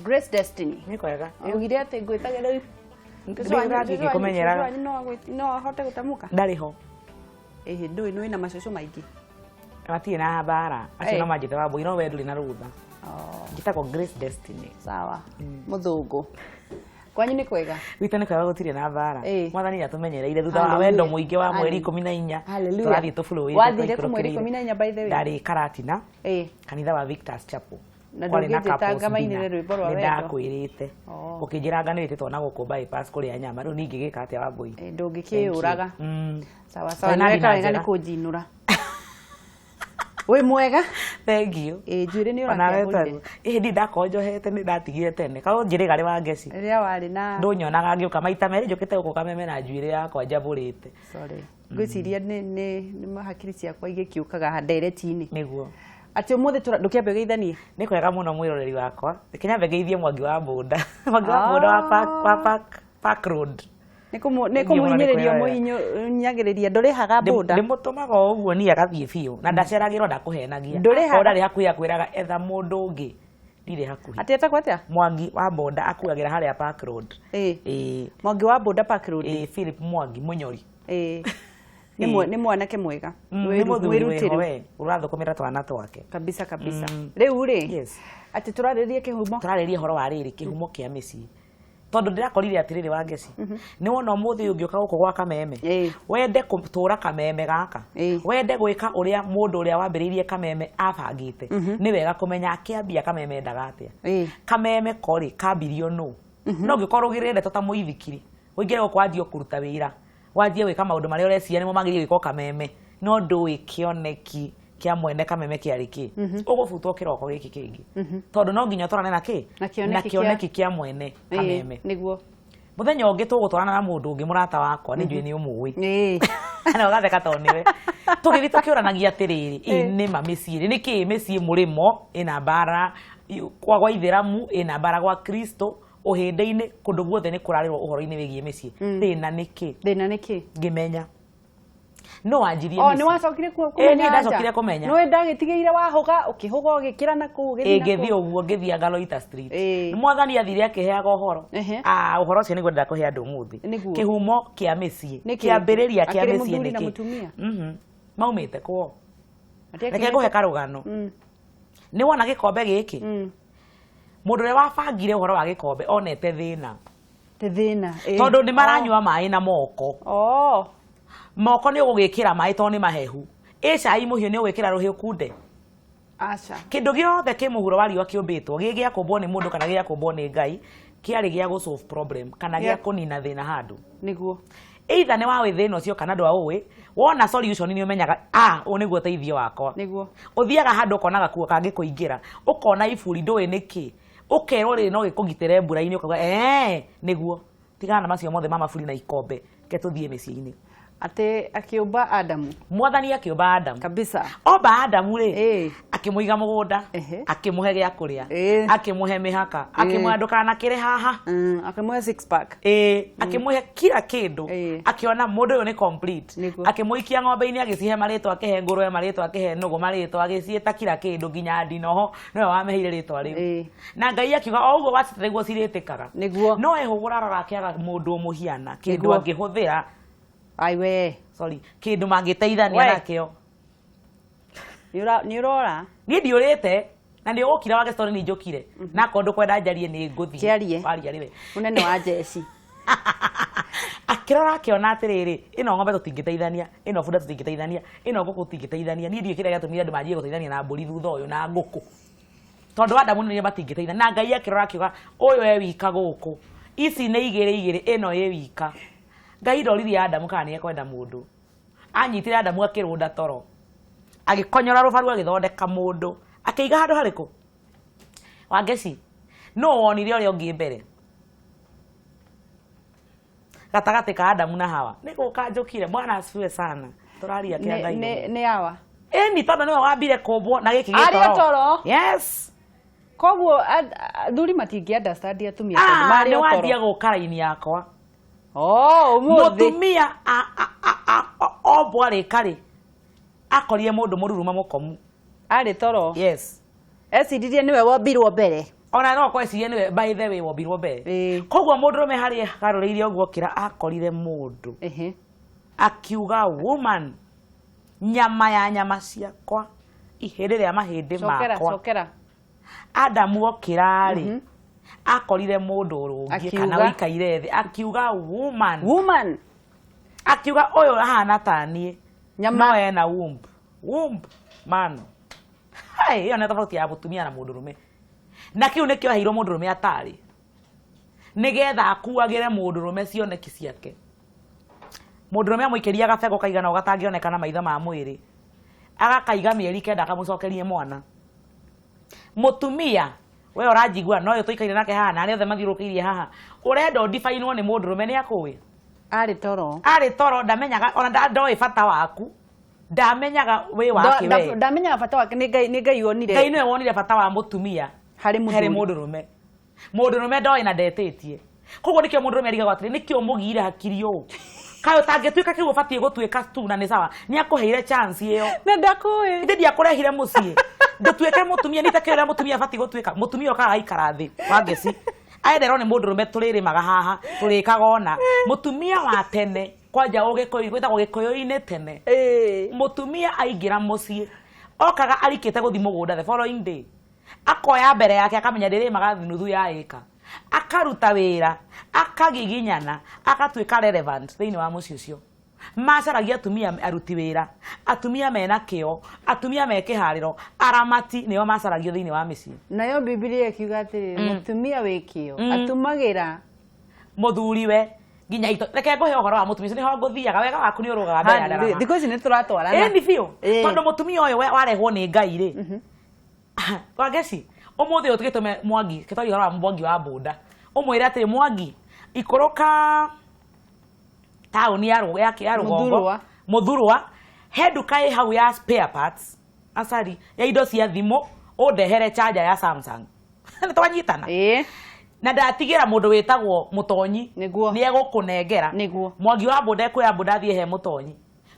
Grace Destiny. Nĩ kwega. Ugire atĩ ngwĩtaga rĩu. Ndĩrathiĩ kũmenyera. No ahote gũtamuka. Ndarĩ ho. Ndũĩ nĩ na macũcũ maingĩ. Matirĩ na mbara. Acio no manjĩte wa mbũi no we ndũrĩ na rũtha. Njĩtagwo Grace Destiny. Sawa. Mũthũngũ. Kwanyu nĩ kwega. Witũ nĩ kwega gũtirĩ na mbara. Mwathani atũmenyereire thutha wa wendo mũingĩ wa mweri 14. Tũrathiĩ tũbũrũri. Wathire ku mweri 14 by the way. Ndarĩ Karatina. Kanitha wa Victor's Chapel. Na ndũngĩtanga mainire rwĩmbo rwa wendo. Ndakwĩrĩte. Ũkĩnjĩranga nĩ wĩtĩtwo na gũkũ bypass kũrĩa nyama rĩu ningĩ gĩka atĩa wa mbũi. Ndũngĩkĩũraga. Sawa sawa nĩ wega nĩ kũnjinũra. Wĩ mwega? Thank you. Njuĩrĩ nĩ ũrakĩagũrire. Ndi ndakonjohete nĩ ndatigire tene. Kaũ njĩrĩga rĩ wa ngeci. Rĩrĩa warĩ na ndũnyonaga ngĩũka maita merĩ njũkĩte gũkũ kameme na njuĩrĩ yakwa njambũrĩte. Sorry. Ngwĩciria nĩ mahakiri ciakwa igĩkiũkaga ndereti-inĩ. Nĩguo. Atĩ ũmũthĩ ndũkĩambe geithanie. Nĩ kwega mũno mwĩroreri wakwa. Reke geithie Mwangi wa Boda. Mwangi wa Boda wa Park Road. Nĩ kũmũhinyĩrĩria mũhinyagĩrĩria ndũrĩhaga boda. Ndĩmũtũmaga ũguo niĩ agathiĩ biũ na ndaceragĩrwo ndakũhenagia. Ndarĩ hakuhĩ akwĩraga etha mũndũ ũngĩ. Ndirĩ hakuhĩ. Atĩ etagwo atĩa? Mwangi wa Boda akuagĩra harĩa Park Road. Mwangi wa Boda Park Road. Philip Mwangi Mũnyori. Nĩ mwanake mwega. Nĩ mũthuri wĩho we ũrathũkũmĩra twana twake. Kabisa kabisa. Rĩu rĩ atĩ tũrarĩrĩria kĩhumo. Tũrarĩrĩria horo wa rĩrĩ kĩhumo kĩa Micii. Tondũ ndĩrakorire atĩrĩrĩ wa ngeci nĩ wona ũmũthĩ ũngĩũka gũkũ gwa Kameme wende gũtũra Kameme gaka wende gwĩka ũrĩa mũndũ ũrĩa wambĩrĩirie Kameme abangĩte nĩ wega kũmenya akĩambia Kameme endaga atĩa. Kameme korĩ kambirio nũ no ũngĩkorwo ũgĩrĩire ndeto ta mũithikiri ũingĩre gũkũ wanjie kũruta wĩra wanjie gwĩka maũndũ marĩa ũreciria nĩmo magĩrĩire gwĩkwo Kameme no ndũĩ kĩoneki kia mwene Kameme kĩarĩ kĩ ũgũbutwo kĩroko gĩkĩ kĩngĩ tondũ no nginya tũrane na kĩ na kĩoneki kia mwene Kameme nĩguo mũthenya ũngĩ tũgũtwarana na mũndũ ũngĩ mũrata wakwa nĩ njũĩ nĩ ũmũĩ na ũgatheka tondũ nĩwe tũgĩthiĩ tũkĩũranagia atĩrĩrĩ nĩ ma Micii nĩkĩ Micii mũrĩmo ĩna mbara gwa Ithĩramu ĩna mbara gwa Kristo ũhĩndĩ-inĩ kũndũ guothe nĩ kũrarĩrwo ũhoro-inĩ wĩgiĩ Micii thĩna nĩkĩ ngĩmenya no wanjirie Micii. Nĩ wacokire kũmenya. Ndacokire kũmenya. Nĩ ndagĩtigĩire wahoga ũkĩhoga ũgĩkĩra na kũu gĩthiĩ ũguo ngĩthia Galoita Street. Nĩ mwathani athire akĩheaga ũhoro. Ũhoro ũcio nĩguo ndakũhe andũ ũmũthĩ. Kĩhumo kĩa Micii. Kĩambĩrĩria kĩa Micii nĩkĩ. Maumĩte kwao. Reke ngũhe karũgano. Nĩ wona gĩkombe gĩkĩ. Mũndũ ũrĩa wabangire ũhoro wa gĩkombe onete thĩna. Tondũ nĩ maranyua maĩ na moko. Moko nĩ ũgũgĩkĩra maĩ tondũ nĩ mahehu. Cai mũhiũ nĩ ũgwĩkĩra rũhiũ kunde. Kĩndũ gĩothe kĩ mũhuro wa riũa kĩũmbĩtwo gĩa kũmbwo nĩ mũndũ kana gĩa kũmbwo nĩ Ngai kĩarĩ gĩa gũ solve problem kana gĩa kũnina thĩna handũ. Nĩguo. Either nĩ wawe thĩna ũcio kana ndwaũĩ wona solution nĩ ũmenyaga ũũ nĩguo teithio wakwa. Nĩguo. Ũthiaga handũ ũkona gakuo kangĩkũingĩra ũkona iburi ndũĩ nĩkĩ ũkerwo rĩ no gĩkũgitĩre mbura-inĩ ũkauga nĩguo tigana na macio mothe maburi na ikombe ke tũthiĩ mĩciĩ-inĩ. Atĩ akĩũmba Adamu. Mwathani akĩũmba Adamu. Kabisa. Omba Adamu rĩ akĩmũiga mũgũnda akĩmũhe gĩa kũrĩa akĩmũhe mĩhaka akĩmũhe ndũkanakĩre haha akĩmũhe six pack akĩmũhe kila kĩndũ akĩona mũndũ ũyũ nĩ complete akĩmũikia ng'ombe-inĩ agĩcihe marĩtwa akĩhe ngũrwe marĩtwa akĩhe nũgũ marĩtwa agĩciĩta kila kĩndũ nginya ndinoho nĩwe wameheire rĩtwa rĩu na Ngai akiuga o ũguo wacitete guo cirĩtĩkaga no ehũgũra rora akĩaga mũndũ mũhiana kĩndũ angĩhũthĩra kĩndũ mangĩteithania nakĩo. Nĩ ũrora niĩ ndiũrĩte na nĩ ũgũkira wage story nĩ njũkire na kondũ kwenda njarie nĩ ngũthiĩ waria rĩwe mũnene wa jeci akĩrora akĩona atĩrĩrĩ ĩno ng'ombe tũtingĩteithania ĩno bunda tũtingĩteithania ĩno ngũkũ tũtingĩteithania niĩ ndiũĩ kĩrĩa gĩatũmire andũ manjie gũteithania na mbũri thutha ũyũ na ngũkũ tondũ Adamu nĩo matingĩteithania na Ngai akĩrora akiuga ũyũ e wika gũkũ ici nĩ igĩrĩ ĩno ĩ wika. Ngai ndoririe Adamu kana nĩ ekwenda mũndũ anyitire Adamu akĩrũnda toro agĩkonyora rũbaru agĩthondeka mũndũ akĩiga handũ harĩkũ wa ngeci no wonire ũrĩa ũngĩ mbere gatagatĩ ka Adamu na Hawa nĩ gũka njũkire Bwana asifiwe sana tũraria kĩa Ngai nĩ Hawa ni tondũ nĩwe wambire kũmbwo na gĩkĩ gĩtoro yes koguo thuri matingĩ understand atumia tondũ marĩ nĩ wanjia gũka raini yakwa mũtumia ombwo arĩkarĩ akorire mũndũ mũruruma mũkomu arĩ toro yes ecidirie niwe wombirwo mbere ona no kweciria niwe by the way wombirwo mbere koguo mundurume hari garoreire oguo kira akorire mundu akiuga woman nyama ya nyama ciakwa ihiri ria mahindi makwa Adamu okirari akorire mundu urungi kana wikaire thi akiuga woman akiuga oyo hana tanie nyama ena womb man hai yo neta tofauti ya mutumia na mundurume na kiu nikio ahiro mundurume atari nigetha akuagire mundurume cioneki ciake mundurume amuikiria gabego kaigana ugatangionekana maitho ma mwiri agakaiga mieri kenda akamucokerie mwana mutumia we urajigua no yo tuikaire nake haha na ari othe mathiurukirie haha urenda ndifainwo ni mundurume ni akuwi ari toro ndamenyaga ona ndoi bata waku ndamenyaga we wake we ndamenyaga bata wake ni ngai wonire ngai niwe wonire bata wa mutumia hari mundurume ndoi na ndetetie koguo nikio mundurume ariga gwatire nikio mugire hakiri yo kayo tangetuika kiu ubatie gutuika tu na ni sawa ni akuheire chance iyo na ndakuwe ndi akurehire mucie ndutuike mutumia nitakira mutumia abatie gutuika mutumia okaga ikara thi wangeci aenderwo ni mundurume turirimaga haha turikaga ona mutumia wa tene kwanja ugikoyi gwitagwo gikoyo-ini tene mutumia aingira mucie okaga arikite guthi mugunda the following day akoya mbere yake akamenya ndirimaga nuthu ya ika akaruta wira akagiginyana akatuika relevant thiini wa mucie ucio macaragia atumia aruti wira atumia mena kio atumia mekihariro aramati nio macaragio thiini wa micii nayo Biblia ikiuga atiri mutumia wikio atumagira muthuriwe nginya ito reke nguhe uhoro wa mutumia ni ho nguthiaga wega waku ni urugaga mbere ndara thiko ici ni turatwarana ni biu tondu mutumia uyu warehwo ni Ngai ri wageci umuthi utigitume Mwangi kitari uhoro wa Mwangi wa boda umwire atiri Mwangi ikuruka tauni ya Rugongo Muthurwa heduka hau ya spare parts asari ya indo cia thimo undehere charger ya Samsung ni twanyitana na ndatigira mundu witagwo Mutonyi ni egukunengera Mwangi wa boda kwira boda thie he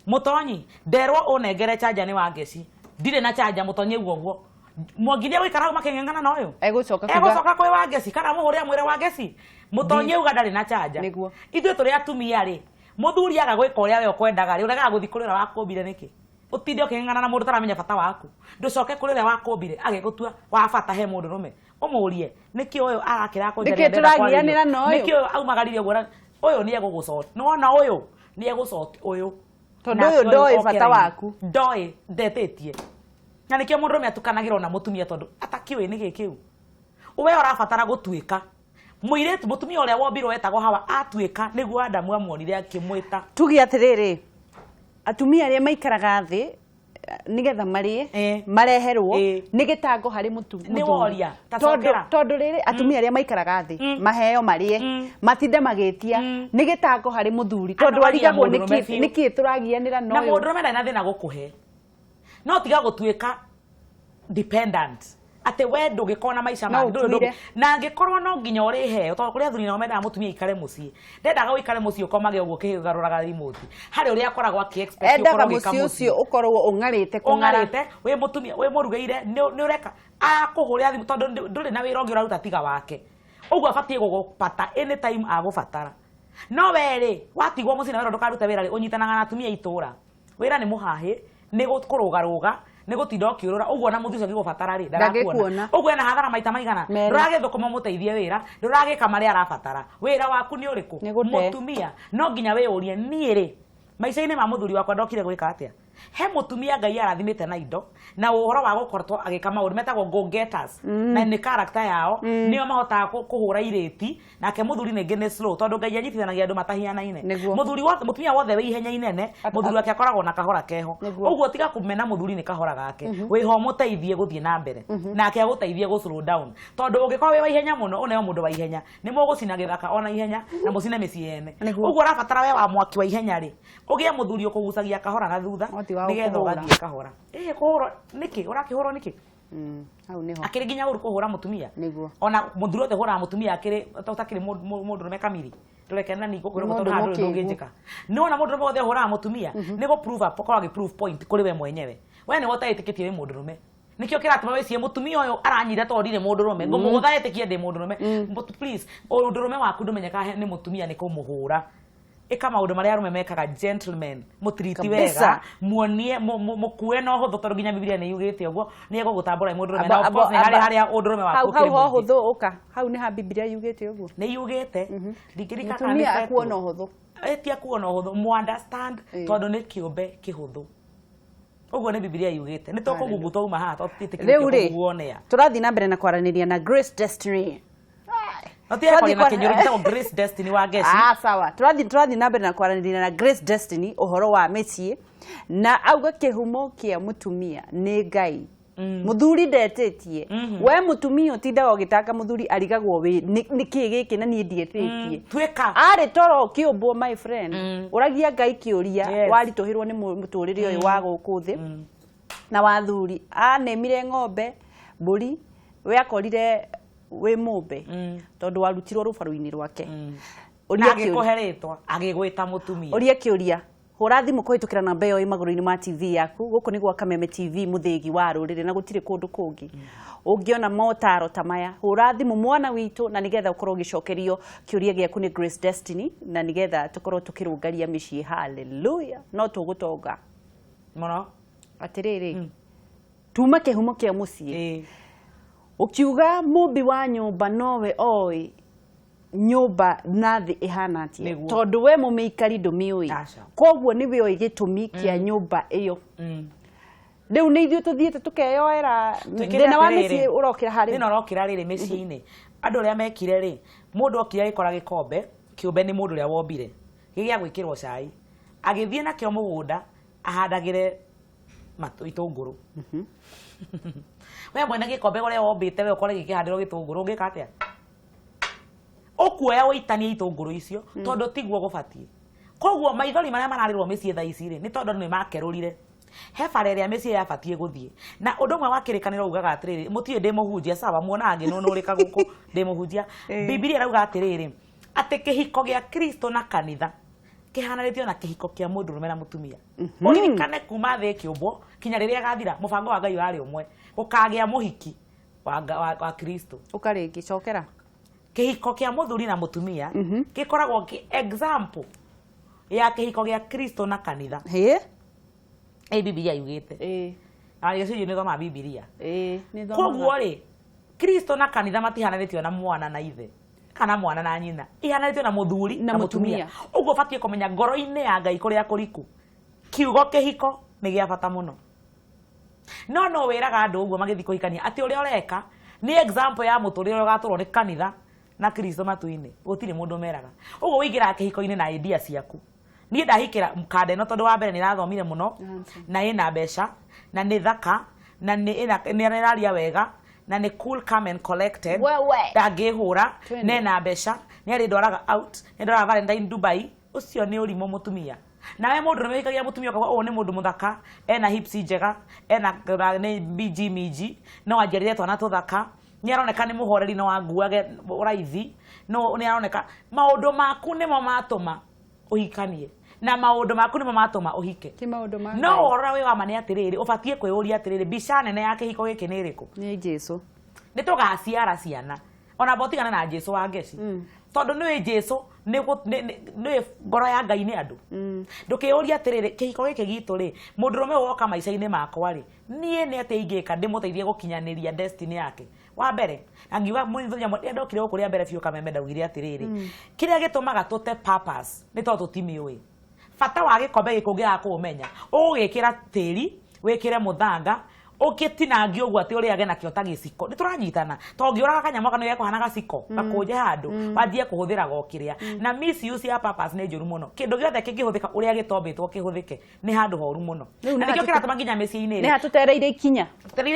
Mutonyi nderwo unengere charger ni wangeci ndire na charger Mutonyi guo Mwangi ni gwikara makengengana na uyu egucoka kwi wangeci kana muhuria mwire wangeci Mutonyi uga ndari na charger ithuĩ turi atumia ri muthuri aga gwika uria we ukwendaga ri uraga guthikurira wakumbire niki utinde ukingana na mundu taramenya bata waku nducoke kurira wakumbire agigutua wa bata he mundu rume umurie niki uyu arakira kunjeria niki turagianira no uyu niki uyu aumagaririe gura uyu ni egugucot nona uyu ni egucot uyu tondu uyu ndoi bata waku ndoi ndetetie na niki mundu rume atukanagira na mutumia tondu atakiwe niki kiu uwe urabatara gutuika muiretu mutumia uria wombirwo etagwo Hawa atuika niguo Adamu amuonire akimwita tugi atiriri atumia aria maikaraga thi nigetha marie mareherwo ni gitango hari mutumia ni woria tacokera tondu riri atumia aria maikaraga thi maheo marie matinde magitia ni gitango hari muthuri tondu arigagwo niki turagianira no na mundu rume na thina gukuhe no tiga gutuika dependent ate we ndugikona maisha ma na ngikorwo no nginya uri heo to kuria thuri no menda mutumia ikare mucie ndendaga wikare mucie ukomage uguo kigaruraga remote hari uria akoragwo aki expect ukorwo mucie ucio ukorwo ungarite we mutumia we murugeire ni ureka akuhuria thimu tondu nduri na wira ungi uraruta tiga wake uguo abatie gugupata anytime agubatara no weri watigwo mucie na wira ndukarute wira ri unyitanaga na atumia itura wira ni muhahi ni gukurugaruga ni gutinda ukiurura uguo na muthico ngigubatara ri ndarakuona uguo na hathara maita maigana ndurage thukuma muteithie wira ndurage kamari arabatara wira waku ni uriku mutumia no nginya we urie nie ri maica-ini ma muthuri wakwa ndokire gwika atia he mutumia Ngai arathimite na indo na uhoro wa gukorwo agika maundu metagwo go getters na ni character yao nio mahotaga kuhura ireti nake muthuri ningi ni slow tondu Ngai anyitithanagia andu matahianaine muthuri wothe mutumia wothe wi ihenya inene muthuri wake akoragwo na kahora keho uguo tiga kumena muthuri ni kahora gake wiho muteithie guthie na mbere nake aguteithie gu slow down tondu ungikorwo wi wa ihenya muno uneo mundu wa ihenya ni mugucina githaka ona ihenya na mucine micii yene uguo rabatara we wa mwaki wa ihenya ri ugie muthuri ukugucagia kahora na thutha nigetha ugathie kahora kuhura niki urakihurwo niki au niho akiri ginya uru kuhura mutumia ona muthuri othe hura mutumia akiri utakiri mundu rume kamiri turekena ni gukuru mutondu handu ndungijika no na mundu rume othe hura mutumia ni go prove up kwa proof point kuri we mwenyewe we ni wota itikitie mundu rume nikio kiratuma wecie mutumia uyu aranyira torire mundurume ngo mugutha etikie ndi mundurume but please mundurume waku ndumenyeka ni mutumia ni kumuhura eka maundu maria arume mekaga gentleman mutiriti wega muonie mukue no huthu tondu nginya Biblia ni yugite uguo ni egugutambura mundurume na of course ni haria undurume waku hau huthu uka hau ni ha Biblia yugite uguo ni yugite ndikirika kana ni akuona huthu etia kuona huthu mu understand tondu ni kiumbe kihuthu uguo ni Biblia yugite ni tokugugu twauma haha tutitikirite kuguonea turathi na mbere na kwaraniria na Grace Destiny turathi na kinyoro gitagwo Grace Destiny wa Geci sawa turathi na mbere na kwaraniria na Grace Destiny uhoro wa Micii na auga kihumo kia mutumia ni Ngai muthuri ndetetie we mutumia utindaga ugitaka muthuri arigagwo wi niki giki na nie ndietetie tweka ari toro kiumbo my friend uragia Ngai kiuria warituhirwo ni muturire uyu wa guku thi na wathuri anemire ng'ombe mburi we akorire we mumbe tondu warutirwo rubaru-ini rwake uria agikuheretwa agigwita mutumia uria kiuria hura thimu kuhitukira namba iyo imaguru-ini ma TV yaku guku ni gwa Kameme TV muthigi wa rurire na gutire kundu kungi ungiona motaro tamaya hura thimu mwana witu na nigetha ukorwo gicokerio kiuria giaku ni Grace Destiny na nigetha tukorwo tukirungaria Micii hallelujah no tugutonga muno atiriri tuma kihumo kia mucii ukiuga mumbi wa nyumba nowe oi nyumba nathi ihana atia tondu we mumiikari ndumiui koguo niwe oi gitumi kia nyumba iyo riu ni ithuĩ tuthiĩte tukeyoera thĩna wa Micii urokira hari thĩna urokira rĩrĩ Micii-inĩ andũ arĩa mekire rĩ mũndũ okire gĩkora gĩkombe kĩũmbe nĩ mũndũ ũrĩa wombire gĩgĩa gwĩkĩrwo cai agĩthiĩ nakĩo mũgũnda ahandagĩre itũngũrũ we mwene gĩkombe ũrĩa wombĩte we ũkore gĩkĩhandĩrwo gĩtũngũrũ ũngĩka atĩa ukuoya ũitanie itũngũrũ icio tondu tiguo gũbatie koguo maithori maria mararĩrwo Micii thaa ici rĩ ni tondu nĩ makerũrire he bara ĩrĩa Micii yabatie gũthiĩ na ũndũ ũmwe wa kĩrĩkanĩro ugaga atĩrĩrĩ mũtirĩ ndĩmũhunjia sawa muona angĩ nũnũrĩka gũkũ ndĩmũhunjia Biblia rauga atĩrĩrĩ atĩ kĩhiko gĩa Kristo na kanitha kĩhananĩtio na kĩhiko kĩa mũndũrũme na mũtumia ũririkane kuma thĩ kĩũmbwo kinya rĩrĩa gathira mũbango wa Ngai warĩ ũmwe gũkagĩa mũhiki wa Kristo ukarĩngĩ cokera kihiko kia muthuri na mutumia gikoragwo ki example ya kihiko gia Kristo na kanitha Biblia yugite Yesu ni thoma Biblia ni thoma koguo ri Kristo na kanitha matihananĩtio na mwana na ithe kana mwana na nyina ihananĩtio na muthuri na mutumia uguo batie kumenya ngoro-inĩ ya Ngai kuria kuriku kiugo kihiko ni gia bata muno no wiraga andu uguo magithi kuhikania ati uria ureka ni example ya muturire ugaturwo ni kanitha na Kristo matu-ini gutire mundu meraga uguo wigira kihiko-ini na idea ciaku nie ndahikira mkande no tondu wa mbere ni rathomire muno na ina mbeca na ni thaka na ni raria wega na ni cool calm and collected ndangihura nena mbeca ni ari ndwaraga out ni ndwaraga Valentine Dubai ucio ni urimo mutumia nawe mundu wikagia mutumia kwa ni mundu muthaka ena hips njega ena ni Micii no anjerire twana tuthaka ni aroneka ni muhoreri no wanguage uraithi no ni aroneka maundu maku nimo matuma uhikanie na maundu maku nimo matuma uhike ti maundu ma no ora we wa mane atiriri ubatie kwiyuria atiriri bica nene yake hiko giki ni iriku ni Jesu ni tugaciara ciana ona botigana na Jesu wa Geci tondu ni Jesu ni ngoro ya Ngai ni andu ndukiyuria atiriri kihiko giki gitu ri mundurume woka maica-ini makwa ri nie ni ati ingika ndimuteithie gukinyaniria destiny yake wa mbere angiwa munithonya ndokire gukuria mbere biu Kameme ndaugire atiriri kiria gitumaga tute purpose ni tondu timiui fata wa gikombe gikungira kuumenya ugikira tiri wikire muthanga ukitinangi uguo ati uri age nakio ta giciko ni turanyitana to ngiuraga kanyamo kana yako hana gaciko gakuje handu wathie kuhuthira gokiria na misuse ya purpose ni njuru muno kindu giothe kingihuthika uri agitombitwo kihuthike ni handu horu muno na nikio kiratuma nginya Micii-ini ni hatutereire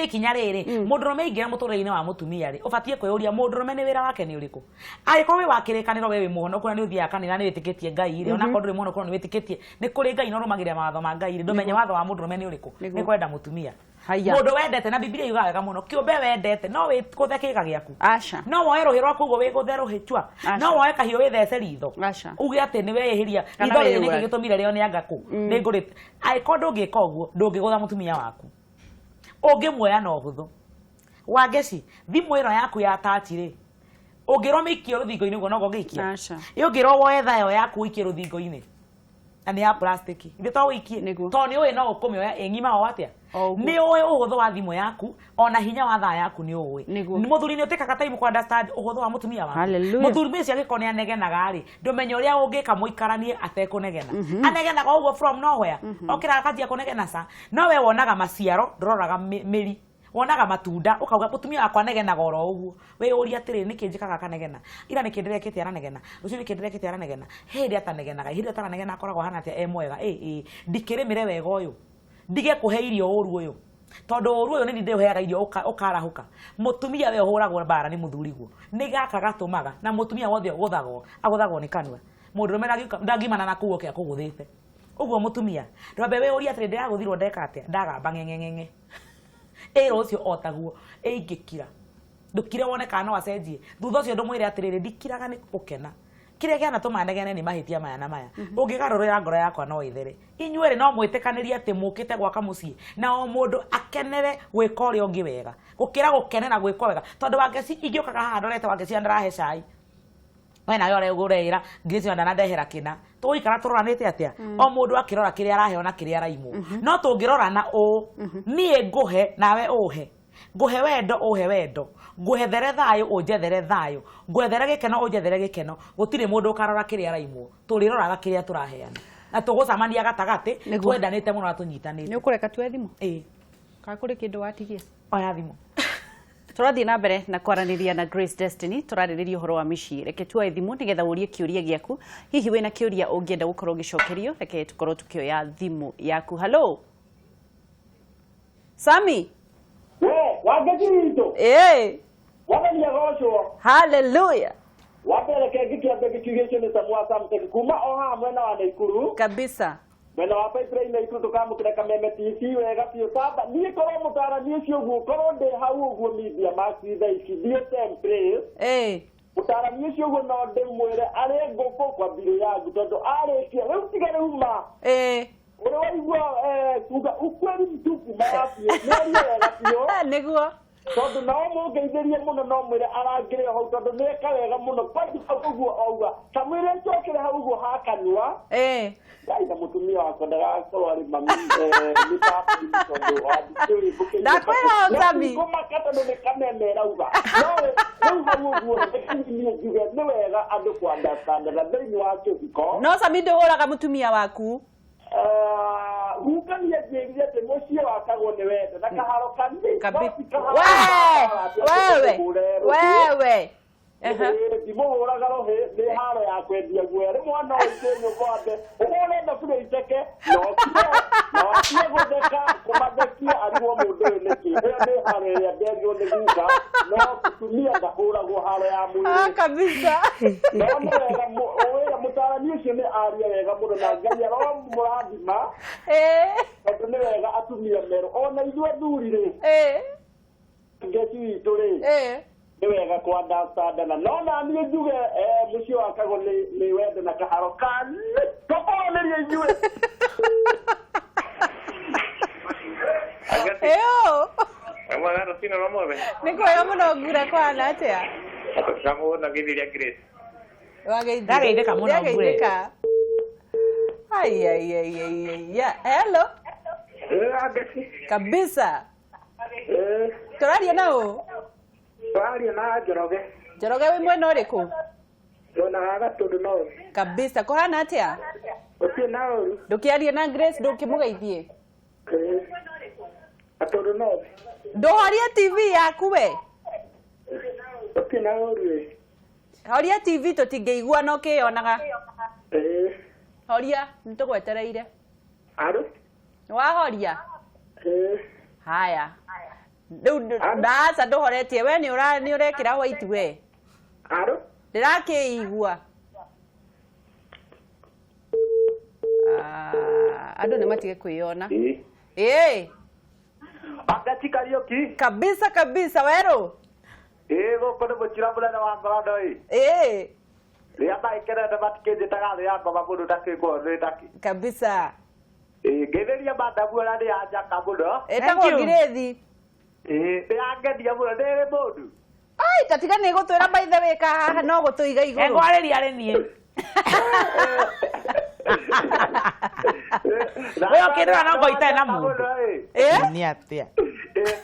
ikinya riri mundurume ingira muturire-ini wa mutumia ri ubatie kwiyuria mundurume ni wira wake ni uriku agiko we wakirikaniro we muhono kuna ni uthia kanitha ni witikitie Ngai ri ona koduri muhono kuna ni witikitie ni kuri Ngai no rumagire mawatho ma Ngai ri ndumenye watho wa mundurume ni uriku ni kwenda mutumia mundu wendete na Biblia yugaga wega muno kiumbe wendete no wi kuthekeka giaku acha no woe ruhi rwaku uguo wi guthe ruhichwa no woe kahio wi thece ritho uge ati ni wehiria ritho ri ni gigitumire rio ni angaku ni ngurite ai ko ndungika uguo ndungigutha mutumia waku Ũngĩmuoya no hũthũ. Wangeci, thimũ ĩno yaku ya touch rĩ. Ũngĩrwo mĩikio rũthingo-inĩ ũguo no gũgĩikia. Ũngĩrwo woe thayo yaku ikie rũthingo-inĩ. Na nĩ ya plastic. Ithe to wikie. To nĩ ũĩ no ũkũmĩoya ĩngima o atĩa. Nĩ ũĩ ũhũthũ wa thimũ yaku, ona hinya wa thaa yaku nĩ ũĩ. Mũthuri nĩ ũtĩkaga time ku understand ũhũthũ wa mũtumia waku. Mũthuri mĩci agĩkorwo nĩ anegenaga rĩ, ndũmenye ũrĩa ũngĩka mũikaranie atekũnegena. Anegenaga ũguo from nowhere. Okĩra akanjia kũnegena sa. No we wonaga maciaro, ndũroraga mĩri. Wonaga matunda ukauga mutumia wakwa negenaga oro uguo we uria atiri niki njikaga kanegena ira niki ndirekete aranegena ucio niki ndirekete aranegena hindi atanegenaga hindi ataranegena akoragwo hana atia mwega ndikirimire wega uyu ndige kuhe irio uru uyu tondu uru uyu ni ndi uheaga irio ukarahuka mutumia we uhuragwo bara ni muthuriguo ni gaka gatumaga na mutumia wothe aguthagwo ni kanua mundu rumena ndangimana na kuo kia kuguthite uguo mutumia ndwambe we uria atiri ndiraguthirwo ndeka atia ndagamba ngengengenge ucio otaguo ingikira ndukire wone kana wacenjie thutha ucio ndumwire atiriri ndikiraga ni gukena kiria kiana tumanegene ni mahitia maya na maya ungigarurira ngoro yakwa no ithere inyuere no mwitikanirie ati mukite gwaka mucii na o mundu akenere gwika uria ungi wega gukira gukenera gwika wega tondu wangeci ingiokaga haha ndorete wangeci ndarahe cai wena yore ugureira ngirisi ndana ndehera kina tuikara turoranite atia o mundu akirora kiria araheo na kiria araimu no tungirorana nie nguhe nawe uhe nguhe wendo uhe wendo nguhethere thayo unjethere thayo nguhethere gikeno unjethere gikeno gutire mundu ukarora kiria araimu turiroraga kiria turaheana na tugucamania gatagati twendanite muno atunyitanite ni ukureka tue thimu ka kuri kindu watigie oya thimu turathie na mbere na kwaraniria na Grace Destiny turaririria uhoro wa Micii reke tuoe thimu nigetha urie kiuria giaku hihi wina kiuria ungienda gukorwo gicokerio reke tukorwo tukioya thimu yaku hello Sami wagejito wabania gocho hallelujah wapele kegikia begichigesho ni samwa samte kuma oha mwena wa Naikuru kabisa mwena wa pipeline Naikuru tukamukira kameme TV wega pio saba ni koro mutara ni cio gu koro de hau gu media maxi dai kidio temple mutara ni cio gu no de mwere are ngoko kwa biro ya gutondo are kia we utigare uma unaigwa kuga ukweli mtupu maafi ni wega pio niguo tondu no mugeithĩrie muno no mwire arangire hau tondu nĩ kawega muno kwani uguo auga kamwire ncokere hau uguo hakanua na mutumia wako ndagakorwo ari mami ni papi tondu wadikiri buke ndakwĩra Sami kumakata ndo nikamemera uga no hau uguo ni njuge nĩ wega andũ ku understand na thĩinĩ wa kĩhiko no Sami ndũhũraga mutumia waku ukania jengine te moshi wakagwo ni wende na kaharo kandi wewe ndimũhũraga rohe nĩ haro ya kwendia guoya rĩmwe no ikenyo kwambe ũhũrenda bure iteke no atie gũtheka kũmathekia arigwo mũndũ ũyũ nĩkĩ ĩyo nĩ haro ĩrĩa ndengio nĩ guka no kutumia ndahũragwo haro ya mwĩrĩ kabisa no nĩ wega wĩra mũtarani ũcio nĩ aria wega mũno na Ngai aro mũrathima tondũ nĩ wega atumia merũ ona ithuĩ athuri rĩ ngeci witũ rĩ nĩ wega kwa ndasandana no na niĩ njuge mũciĩ wakagwo nĩ wendo na kaharo kani tũkũranĩria inyuĩ Amagaro sino no mueve. Nĩ kwega mũno ngura kwana atĩa Kamo na githiria Grace. Ndageithĩka mũno ngure. Ai hello agesi kabisa tũraria na ũ tũraria na Njoroge wĩ mwena ũrĩkũ ndona Gatundu no kabisa kũhana atĩa gũtirĩ na ũru ndũkĩaria na Grace ndũkĩmũgeithie Gatundu no ndũhorie TV yaku we gũtirĩ na ũru horia TV tũtingĩigua no kĩyonaga horia nĩtũgwetereire wahoria haya ndaca ndũhoretie we nĩ ũrekĩra white we ndĩrakĩigua andũ nĩ matige kwĩyona Agati Kariuki kabisa werũ gũkũ nĩ mũcira mũnene wa Ngorondo rĩrĩa maĩkerete matikĩnjĩtaga thĩ yakwa mũndũ ndakĩkwo nĩ ndaki kabisa ngĩthĩria madamu ũrĩa nĩ ya njaka mũno ĩtagwo Grace Ndĩrangeria mũno ndĩrĩ mũndũ. Ai, tatiga nĩ gũtwĩra by the way ka haha no gũtũiga igũrũ. Ngwarĩria arĩ niĩ. Wewe ũkĩndĩra no ngoita na mũndũ. Nĩ atĩa?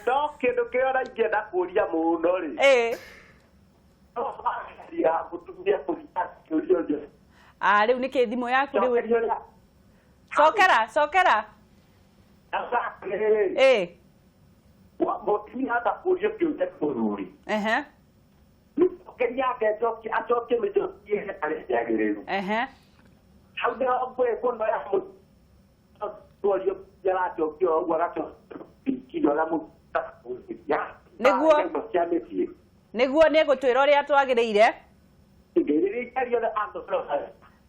No kĩndũ kĩrĩa ũraingĩenda kũria mũno rĩ. Rĩu nĩkĩ thimũ yaku rĩu? Cokera. Mũtumia atakũria kĩũria bũrũri. Mũtumia acokie mĩcokie arĩa yagĩrĩru. Hau nĩho kwĩkũno ya mũtũrio yaracokio ũguo agacokia ũrĩa mũtumia. Nĩguo nĩ gũtwĩra ũrĩa twagĩrĩire.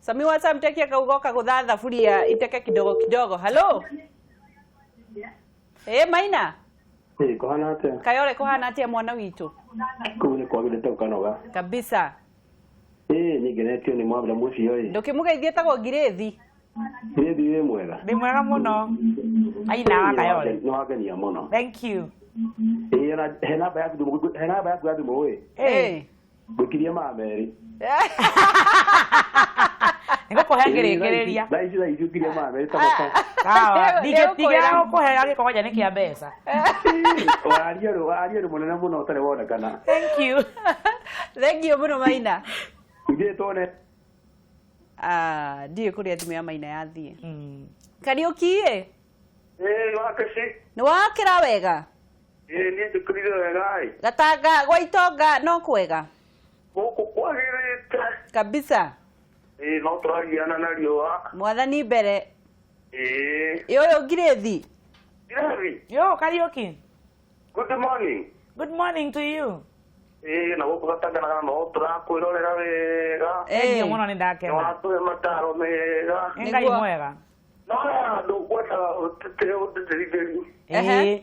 Sami wacha mtekia kaugoka gutha thaburia iteke kidogo kidogo. Hello. Maina. Kohana atia. Kayore kohana atia mwana witu. Kuni kwagirite ukanoga. Kabisa. Nigenetio ni mwabira mucio ĩ. Ndukimugeithie tago Girethi. Girethi wĩ mwega. Ndĩ mwega mũno. Aina wa Kayore. No wagenia mũno. Thank you. Hena ba yaku ya thimũ ĩ. Gũkiria mameri. Nĩgũkũhengĩrĩria. Thaici ũkiria mameri tabata. Sawa. Ndigĩtiga gũkũhega gĩkongoja nĩ kĩa mbeca. Waria mũnene mũno ũtarĩ wonekana. Thank you. Thank you mũno Maina. Ugĩtone. Ndiĩ kũrĩa thimũ ya Maina yathiĩ. Kariũki ĩ? Wakasi. Nĩ wakĩra wega? Niĩ njũkĩrire wega ĩ. Gatanga gwa Itonga no kwega? Gũkũ kwagĩrĩte. Kabisa. No tũragiana na riũa. Mwathani mbere. Ũyũ Girethi. Girethi. Yo, Kariũki. Good morning. Good morning to you. Na gũkũ gatanganaga no tũrakwĩrorera wega. Ĩĩ mũno nĩ ndakena. Watũhe mataro mega. Ngai mwega. No andũ ngwendaga ũtĩrithĩri.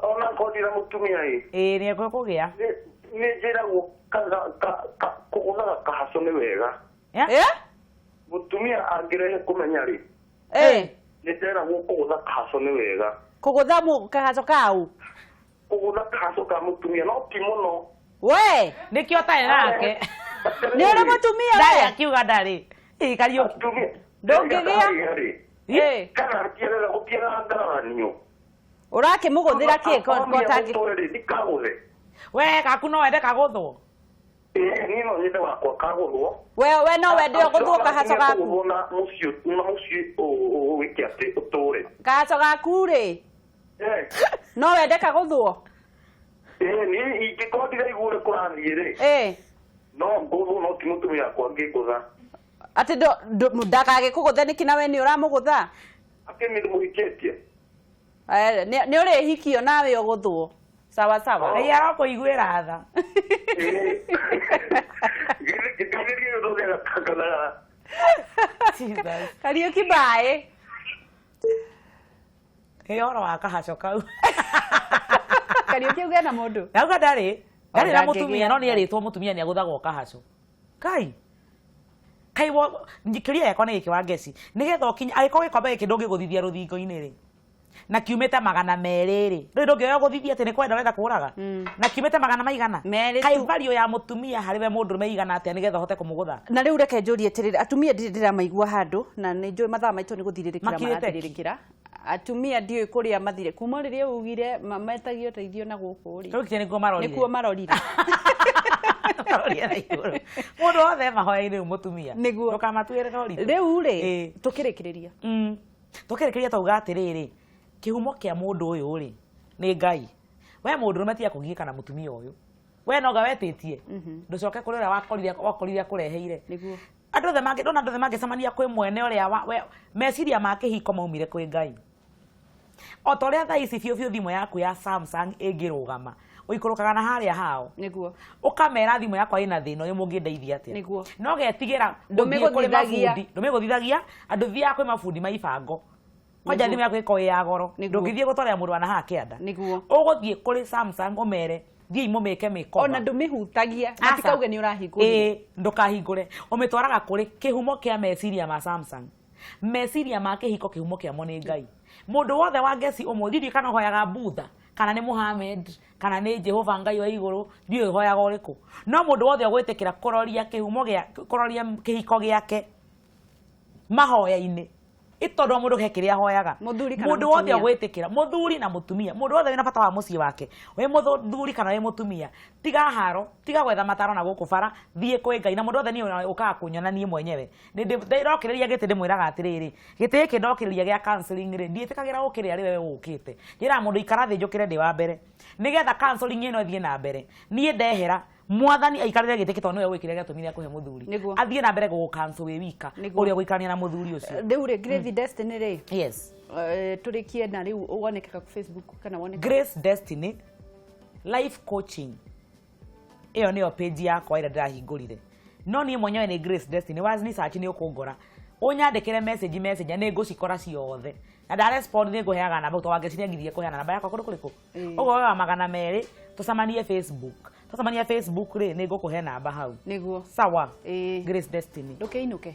Ona kondira mũtumia ĩ. Nĩ ekũgĩa. Nĩ njĩragwo kũgũthaga kahaco nĩ wega. Mũtumia angĩrehe kũmenya rĩ. Nĩ njĩragwo kũgũtha kahaco nĩ wega. Kũgũtha kahaco kau? Kũgũtha kahaco ka mũtumia no ti mũno. We! Nĩkĩo ũtarĩ nake. Nĩ ũrĩ mũtumia we? Ndarĩ akiuga ndarĩ. Kariũki. Ndũngĩgĩa? Kana gũtiarĩra gũtiarĩra ngaranio. Ũrakĩmũgũthĩra kĩ kotangĩ? We gaku no wende kagũthwo? Niĩ no nyende wakwa kagũthwo. We no wende gũthwo kahaco gaku? Na mũciĩ wĩke atĩ ũtũre. Kahaco gaku rĩ? No wende kagũthwo? Niĩ ingĩkorwo ndiraigua ũrĩa kũrathiĩ rĩ. No ngũthwo no ti mũtumia wakwa ngĩngũtha. Atĩ ndagagĩkũgũthe nĩkĩ na we nĩ ũramũgũtha? Akĩmĩ ndĩmũhikĩtie. Nĩ ũrĩhikio nawe ũgũthwo. Sawa sawa. Ngai arokũiguĩra tha. Kariũki mbaĩ. Ũhoro wa kahaco kau. Kariũki uge na mũndũ. Nauga ndarĩ na mũtumia no nĩ erĩtwo mũtumia nĩ agũthagwo kahaco. Kai njikĩria yakwa nĩ gĩkĩ wa ngeci nĩgetha ũkinya agĩkorwo gĩkombe gĩkĩ ndũngĩgũthithia rũthingo-inĩ rĩ na kiumĩte 200 rĩ rĩu ndũngĩoya gũthithia atĩ nĩ kwenda wenda kũraga na kiumĩte 100 kai value ya mũtumia harĩ we mũndũ meigana atĩa nĩgetha hote kũmũgũtha na rĩu reke njũrie atĩrĩrĩ atumia ndĩramaigua handũ na nĩ njũĩ mathaa maitũ nĩ gũthirĩrĩkĩra marathirĩrĩkĩra atumia ndiũĩ kũrĩa mathire kuma rĩrĩa ugire metagio teithio na gũkũ rĩ nĩkuo marorire mũndũ wothe mahoya-inĩ mũtumia ndũkamatuĩre no ritũ rĩu rĩ tũkĩrĩkĩria tauga atĩrĩrĩ kĩhumo kĩa mũndũ ũyũ rĩ nĩ Ngai we mũndũ nĩmetia kũgiĩka na mũtumia ũyũ we noga wetĩtie ndũcoke kũrĩ ũrĩa wakorire akũreheire andũ othe ndona andũ othe mangĩcemania kwĩ mwene ũrĩa meciria ma kĩhiko maumire kwĩ Ngai o ta ũrĩa thaa ici biũ thimũ yaku ya Samsung ĩngĩrũgama ũikũrũkaga na harĩa hao nĩguo ũkamera thimũ yakwa ĩna thĩna ũyũ mũngĩndeithia atĩa nĩguo no getigĩra ndũmĩgũthithagia andũ thiaga kwĩ mabundi ma ibango kwanja thimũ yaku ĩkorwo ya goro ndũngĩthiĩ gũtwarĩra mũndũ wa nahaha kĩanda nĩguo ũgũthiĩ kũrĩ Samsung ũmere thiĩ mũmĩke mĩkoba ona ndũmĩhutagia matikauge nĩ ũrahingũrire ndũkahingũre ũmĩtwaraga kũrĩ kĩhumo kĩa meciria ma Samsung meciria ma kĩhiko kĩhumo kĩamo nĩ Ngai mũndũ wothe wa ngeci ũmwe thithio kana hoyaga Budha kana nĩ Muhammad kana nĩ Jehova Ngai wa igũrũ ndiũ hoyaga ũrĩkũ no mũndũ wothe ũgwĩtĩkĩra kũroria kĩhumo gĩa kũroria kĩhiko gĩake mahoya-inĩ itondo mũndũ hekĩrĩa hoyaga mũndũ wothe ũgwĩtĩkĩra mũthuri na mũtumia mũndũ wothe wĩna bata wa mũciĩ wake wĩ mũthuri kana wĩ mũtumia tiga haro tiga gwetha mataro na gũkũ bara thiĩ kwĩ Ngai na mũndũ wothe niĩ ũkaga kũnyona niĩ mwenyewe ndĩrokĩrĩria gĩtĩ ndĩmwĩraga atĩrĩrĩ gĩtĩ gĩkĩ ndokĩrĩria gĩa counseling rĩ ndiĩtĩkagĩra gũkĩrĩa rĩ wewe ũkĩte njĩra mũndũ ikara thĩ njũkĩre ndĩ wa mbere nĩgetha counseling ĩno ĩthiĩ na mbere niĩ ndehera mwathani aikarĩre gĩtĩ gĩtondũ nĩwe wĩkĩrĩra gĩatũmire akũhe mũthuri athiĩ na mbere gũgũcancel wĩ wika ũrĩa gũikarania na mũthuri ũcio rĩu rĩ Grace Destiny rĩ yes tũrĩkie na rĩu ũgonekeka ku Facebook kana woneka Grace Destiny life coaching ĩyo nĩyo page yakwa ĩrĩa ndĩrahingũrire no niĩ mwenyewe nĩ Grace Destiny wazni search nĩ ũkũngora ũnyandĩkĩre message nĩ ngũcikora ciothe na nda respond nĩ ngũheaga namba to wangeciria ngithie kũheana namba yakwa kũrĩkũ ũguo wa 200 tũcemanie Facebook tũcemanie Facebook rĩ nĩ ngũkũhe namba hau nĩguo sawa Grace Destiny ndũkĩinũke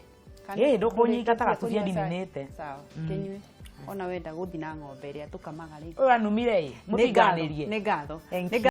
ndũkũnyita ta gatucia ndiminĩte sawa kĩnyue ona wenda gũthi na ng'ombe ĩrĩa tũkamaga rĩ ũyũ anumire mũtinganĩrie nĩ ngatho